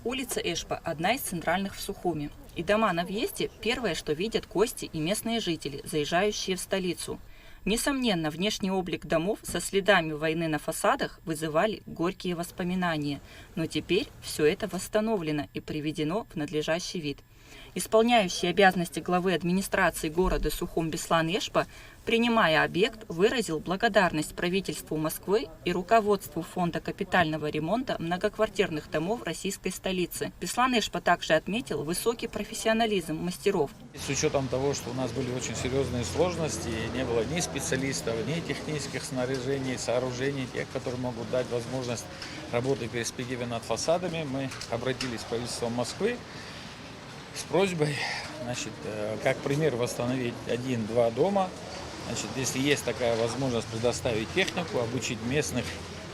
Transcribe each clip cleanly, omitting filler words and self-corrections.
Улица Эшпа – одна из центральных в Сухуми. И дома на въезде – первое, что видят гости и местные жители, заезжающие в столицу. Несомненно, внешний облик домов со следами войны на фасадах вызывали горькие воспоминания. Но теперь все это восстановлено и приведено в надлежащий вид. Исполняющий обязанности главы администрации города Сухум Беслан Эшпа, принимая объект, выразил благодарность правительству Москвы и руководству Фонда капитального ремонта многоквартирных домов российской столицы. Беслан Эшпа также отметил высокий профессионализм мастеров. С учетом того, что у нас были очень серьезные сложности, не было ни специалистов, ни технических снаряжений, сооружений, тех, которые могут дать возможность работы в перспективе над фасадами, мы обратились в правительство Москвы с просьбой, как пример, восстановить 1-2 дома. Если есть такая возможность, предоставить технику, обучить местных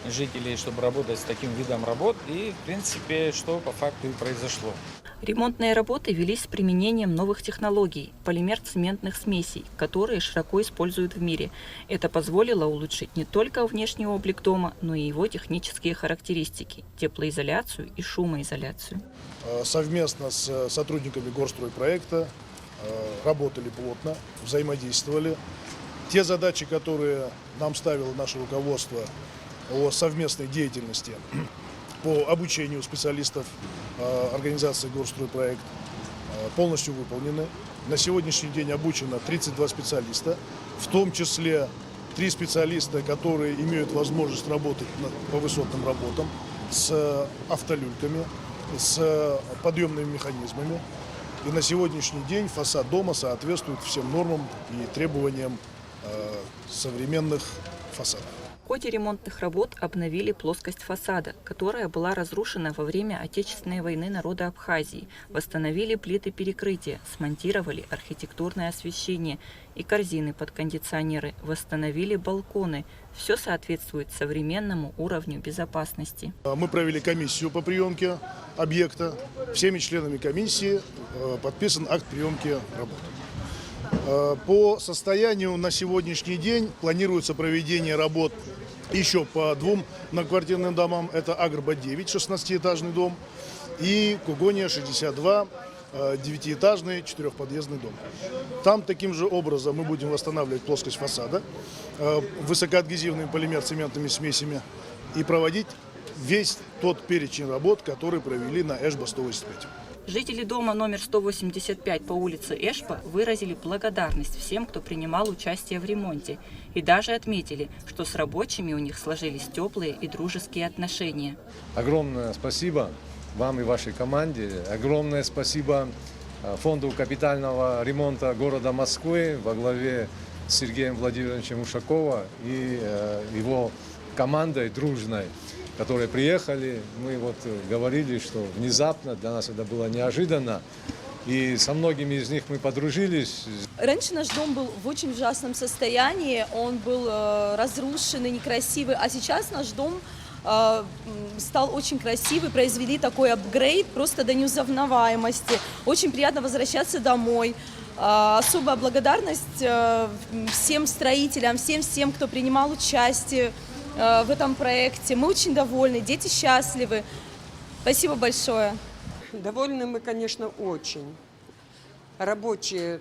жителей, чтобы работать с таким видом работ. И, в принципе, что по факту и произошло. Ремонтные работы велись с применением новых технологий – полимер-цементных смесей, которые широко используют в мире. Это позволило улучшить не только внешний облик дома, но и его технические характеристики – теплоизоляцию и шумоизоляцию. Совместно с сотрудниками горстройпроекта работали плотно, взаимодействовали. Те задачи, которые нам ставило наше руководство о совместной деятельности по обучению специалистов организации «Горстройпроект», полностью выполнены. На сегодняшний день обучено 32 специалиста, в том числе 3 специалиста, которые имеют возможность работать по высотным работам с автолюльками, с подъемными механизмами. И на сегодняшний день фасад дома соответствует всем нормам и требованиям современных фасадов. В ходе ремонтных работ обновили плоскость фасада, которая была разрушена во время Отечественной войны народа Абхазии, восстановили плиты перекрытия, смонтировали архитектурное освещение и корзины под кондиционеры, восстановили балконы. Все соответствует современному уровню безопасности. Мы провели комиссию по приемке объекта. Всеми членами комиссии подписан акт приемки работ. По состоянию на сегодняшний день планируется проведение работ еще по 2 многоквартирным домам. Это Агрба-9, 16-этажный дом, и Кугония, 62, 9-этажный, 4-подъездный дом. Там таким же образом мы будем восстанавливать плоскость фасада высокоадгезивными полимер-цементными смесями и проводить весь тот перечень работ, который провели на Эшба-185. Жители дома номер 185 по улице Эшпа выразили благодарность всем, кто принимал участие в ремонте, и даже отметили, что с рабочими у них сложились теплые и дружеские отношения. Огромное спасибо вам и вашей команде. Огромное спасибо Фонду капитального ремонта города Москвы во главе с Сергеем Владимировичем Ушаковым и его командой дружной, которые приехали. Мы говорили, что внезапно, для нас это было неожиданно, и со многими из них мы подружились. Раньше наш дом был в очень ужасном состоянии, он был разрушенный, некрасивый, а сейчас наш дом стал очень красивый, произвели такой апгрейд просто до неузнаваемости. Очень приятно возвращаться домой. Особая благодарность всем строителям, всем, кто принимал участие в этом проекте. Мы очень довольны, дети счастливы. Спасибо большое. Довольны мы, конечно, очень. Рабочие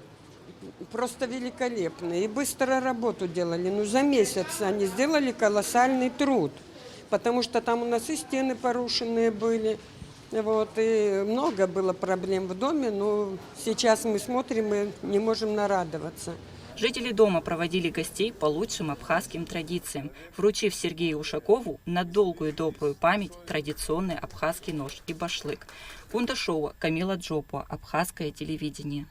просто великолепные и быстро работу делали. За месяц они сделали колоссальный труд, потому что там у нас и стены порушенные были, и много было проблем в доме, но сейчас мы смотрим и не можем нарадоваться. Жители дома проводили гостей по лучшим абхазским традициям, вручив Сергею Ушакову на долгую добрую память традиционный абхазский нож и башлык. Кундашова, Камила Джопуа, Абхазское телевидение.